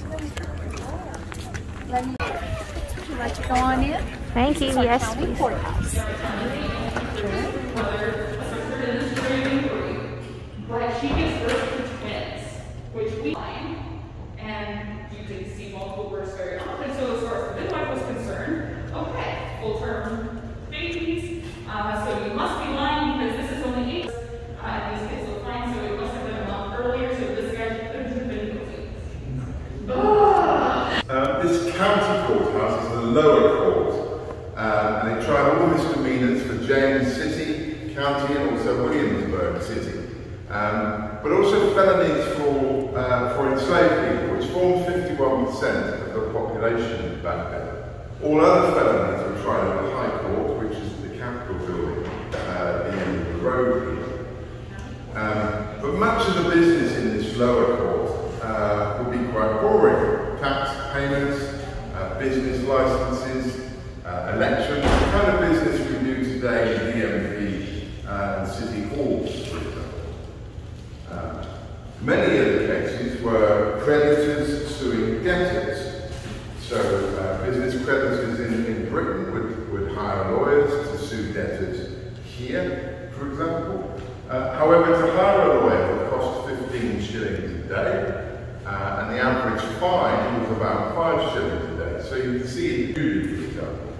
Would you like to go on in? Thank you. Yes, County please. Courthouse. But she gives birth to twins, which we find, and you can see multiple births very often. So as far as the midwife was concerned, okay, full-term babies. So you must be lying because this is only 8. These kids look fine, so it must have been a month earlier. So this guy couldn't have been guilty. This county courthouse is the lower court, and they tried all misdemeanors for James City, County, and also Williamsburg City. But also felonies for enslaved people, which formed 51% of the population back then. All other felonies were tried at the High Court, which is the Capitol building at the end of the road here. But much of the business in this lower court would be quite boring. Tax payments, business licenses, elections, the kind of business we do today in DMV and City Halls, for example. Many of the cases were creditors suing debtors. So business creditors in Britain would hire lawyers to sue debtors here, for example. However, to hire a lawyer would cost 15 shillings a day, and the average fine was about 5 shillings a day. So you can see, for example,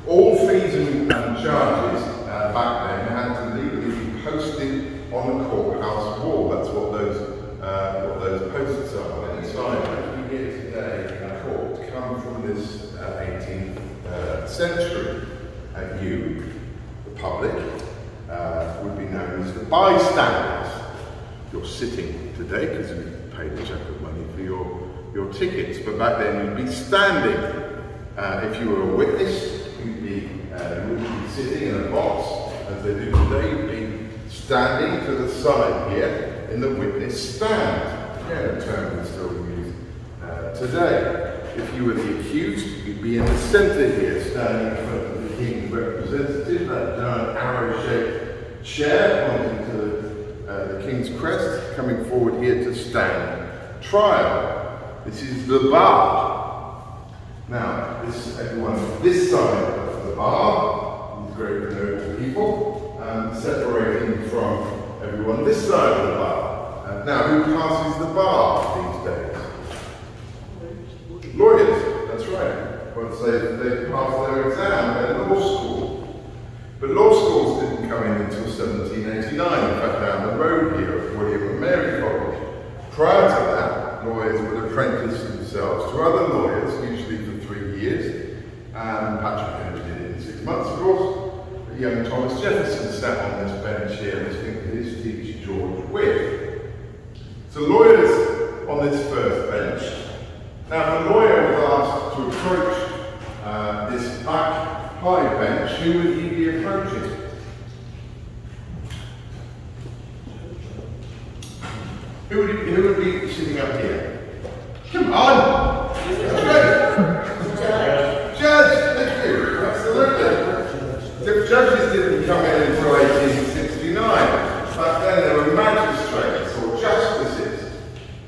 all fees and charges back then had to legally be posted on the courthouse wall. That's what those posts are on the side. We hear today in court come from this 18th century. You, the public, would be known as the bystanders. You're sitting today because you paid a chunk of money for your tickets, but back then you'd be standing. If you were a witness, you wouldn't be sitting in a box as they do today. You'd be standing to the side here in the witness stand. Again, a term that's still used today. If you were the accused, you'd be in the centre here, standing in front of the King's representative, that giant arrow-shaped chair pointing to the King's crest, coming forward here to stand trial. This is the bar. Now, everyone on this side of the bar, these great noble people, separating from everyone this side of the bar. Now, who passes the bar these days? Lawyers, that's right. Once they pass their exam at law school. But law schools didn't come in until 1789, in fact down the road here at William and Mary College. Prior to that, lawyers would apprentice themselves to other lawyers, usually for 3 years. Patrick Henry did it in 6 months, of course. But young Thomas Jefferson sat on this bench here listening to his teacher George Wythe. So lawyers on this first bench. Now, if a lawyer was asked to approach this back high bench, who would he be approaching? Who would be sitting up here? Come on! Judge! Thank you! Absolutely! The judges didn't come in until 1869. Back then there were magistrates or justices.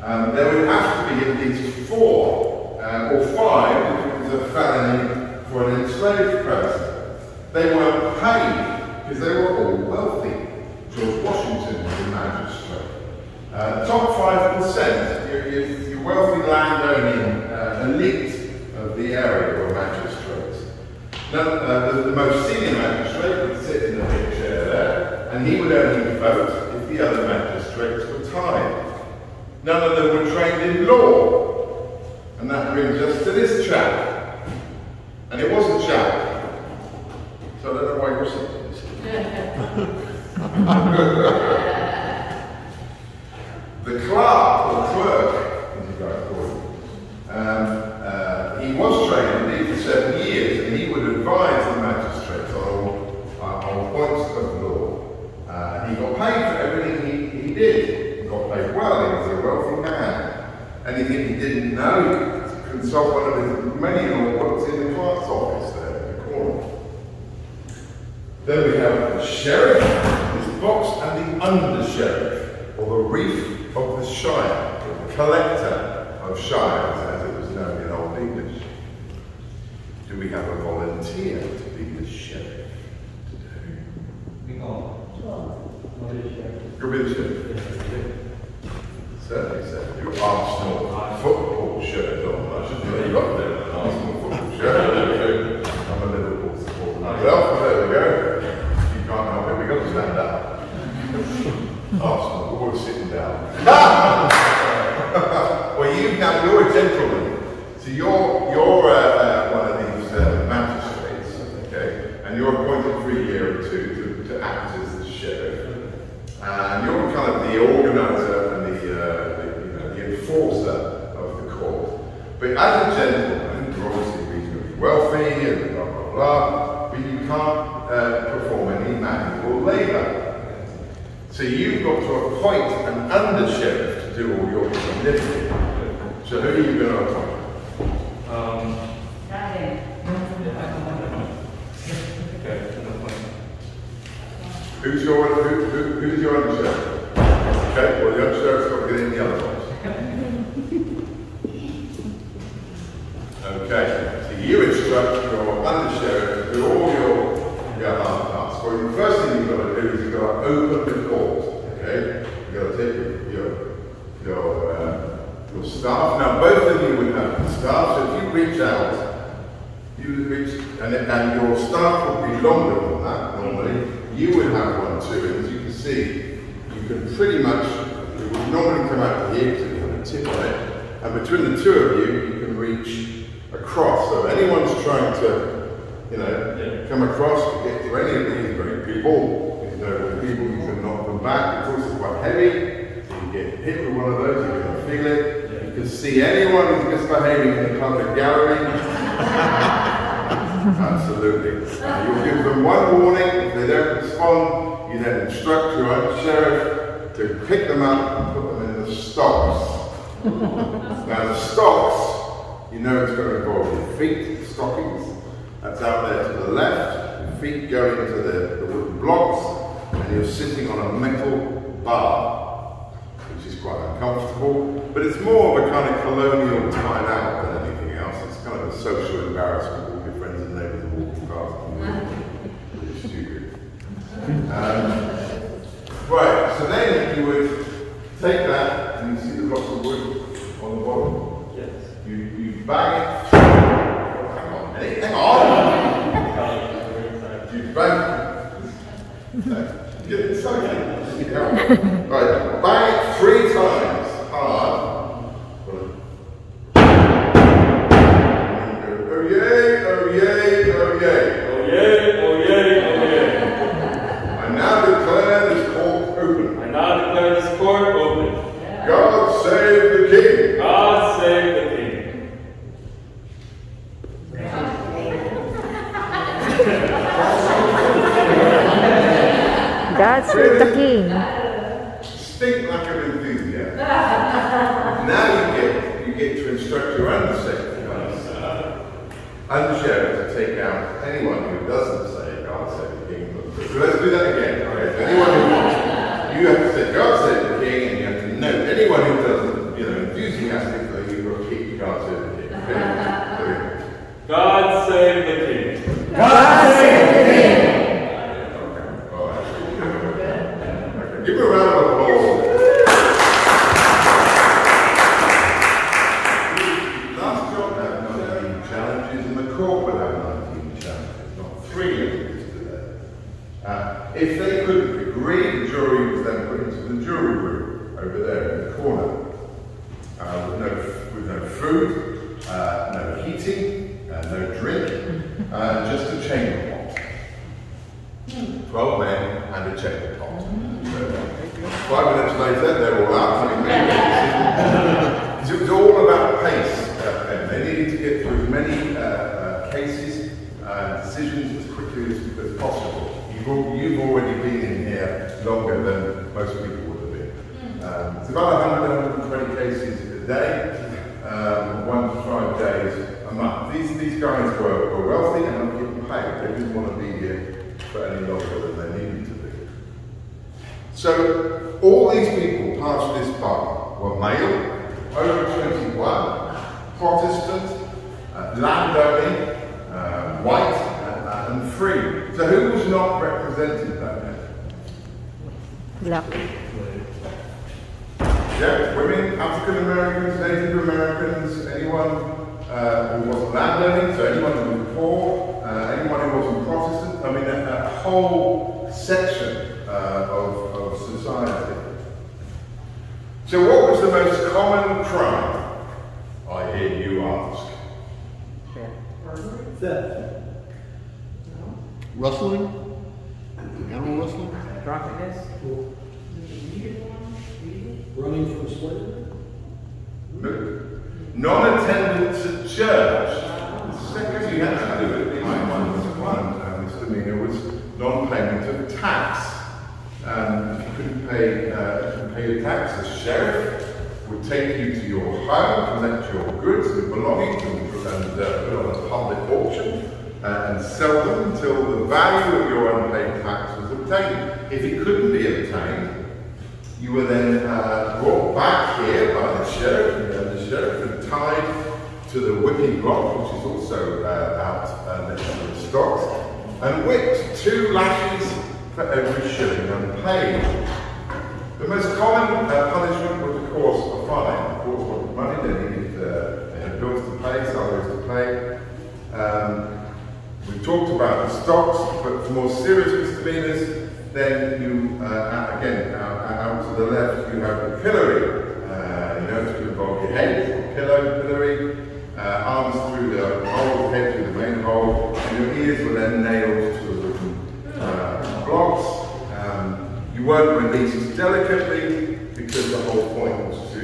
There would have to be at least 4 or 5 if it was a felony for an enslaved person. They weren't paid because they were all wealthy. George Washington was a magistrate. Top 5%, your wealthy landowning elite of the area were magistrates. Now, the most senior magistrate would sit in a big chair there, and he would only vote if the other magistrates were tied. None of them were trained in law. And that brings us to this chap. And it was a chap. So I don't know why you're sitting this. The clerk, or clerk, as you guys call it, he was trained indeed for 7 years, and he would advise the magistrates on points of law. He got paid for everything he did. He got paid well, he was a wealthy man. Anything he didn't know, he could consult one of his many law books in the clerk's office there in the corner. Then we have the sheriff, his box, and the under-sheriff, or the reef of the shire, or the collector of of shires, as it was known in Old English. Do we have a volunteer to be the sheriff today? You'll be the sheriff? Certainly, sir. Your Arsenal football shirt on. I should know you got there, an Arsenal football shirt. I'm a Liverpool supporter myself. There we go. You can't help it. We've got to stand up. Arsenal, always sitting down. Well, you're a gentleman. So you're one of these magistrates, okay? And you're appointed for a year or two to act as the sheriff. And you're kind of the organizer and the enforcer of the court. But as a gentleman, you're obviously reasonably wealthy and blah, blah, blah, but you can't perform any manual labour. So you've got to appoint an under-sheriff to do all your lifting. So who are you going to appoint? Who's your under-sheriff? Okay, well the under-sheriff's got to get in the other ones. Okay, so you instruct your under-sheriff to do all your hard tasks. Well, the first thing you've got to do is you've got to open the court. Okay, you've got to take your staff. Now, both of you would have staff, so if you reach out, and your staff would be longer than that normally. You would have one too, and as you can see, you can pretty much, it would normally come out here to have a tip on it, and between the two of you, you can reach across. So if anyone's trying to, come across to get to any of these great people, you can knock them back. It's also quite heavy, so you get hit with one of those, you're going to feel it. You can see anyone who's misbehaving in the public gallery. Absolutely. You'll give them one warning. If they don't respond, you then instruct your own sheriff to pick them up and put them in the stocks. Now the stocks, it's going to involve your feet, stockings. That's out there to the left. Your feet go into the wooden blocks, and you're sitting on a metal bar, which is quite uncomfortable. But it's more of a kind of colonial time out than anything else. It's kind of a social embarrassment. Friends and neighbours are walking past. Really stupid. Right, so then you would take that, and you see the blocks of wood on the bottom. Yes. You bang it. Hang on a minute, hang on! You bang. Get it inside. Right, bang it 3 times hard. Oh yay, oh yay, oh yay. Oh yay, oh yay, oh yay. I now declare this court open. I now declare this court open. God save the king. God save the king. God save the king. Stink like an enthusiast. Now you get to instruct your undersecretary. Under-sheriff to take out anyone who doesn't say God save the king. So let's do that again. Okay. You have to say God save the king, and you have to note anyone who doesn't, enthusiastically, you repeat God save the king. Okay? God save the king. God save the king. Okay. All right. Okay. Give me a round of applause. Last job had 19 challenges, and the court would have 19 challenges, not 3 today. If they couldn't agree, the jury was then put into the jury room over there in the corner, with no food, no heating, no drink, just a chamber pot. 12 men and a chamber pot. So, 5 minutes later, they're all out. It was all about pace, and they needed to get through as many cases and decisions as quickly as possible. You've already been in here longer than most people would have been. It's about 120 cases a day, 1 to 5 days a month. These guys were wealthy and not getting paid. They didn't want to be here for any longer than they needed to be. So all these people past this bar were male, over 21, Protestant, landowning, white, and free. So who was not represented back then? Black. Yeah, women, African Americans, Native Americans, anyone who wasn't landowning, so anyone who was poor, anyone who wasn't Protestant. I mean, a whole section of society. So what was the most common crime? I hear you ask. Theft. Rustling? Animal rustling? Drunkenness? Running from slavery. Non-attendance at church. The second you had to do it, one misdemeanor was non-payment of tax. If you couldn't pay your tax, the sheriff would take you to your home, collect your goods and belongings and put on a public auction and sell them until the value of your unpaid tax was obtained. If it couldn't be obtained, you were then brought back here by the sheriff, and the sheriff had tied to the whipping block, which is also out next to the stocks, and whipped 2 lashes for every shilling unpaid. The most common punishment was, of course, a fine. Of course, wanted money, they had bills to pay, salaries to pay. We talked about the stocks, but for more serious misdemeanors, then you, again, out to the left, you have the pillory. You notice you involve your head, pillory, arms through the hole, head through the main hole, and your ears were then nailed to the wooden blocks. You weren't released delicately because the whole point was to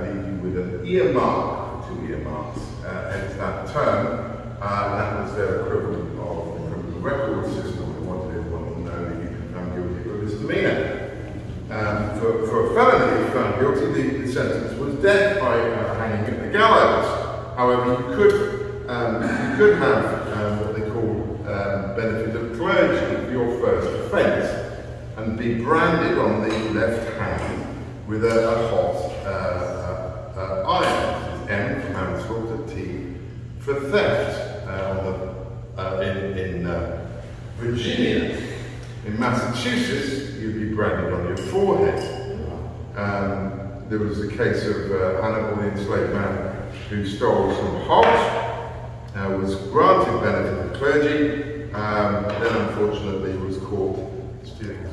leave you with an earmark, 2 earmarks, hence that term. That was their equivalent of the criminal record system. They wanted everyone to know that you can become guilty of a misdemeanor. For a felony, if found guilty, the sentence was death by hanging at the gallows. However, you could have what they call benefit of clergy for your first offence, and be branded on the left hand with a hot iron. This is M for manslaughter, T for theft. In Virginia, in Massachusetts, you'd be branded on your forehead. There was a case of Hannibal, the enslaved man, who stole some hogs, was granted benefit of clergy, then unfortunately was caught stealing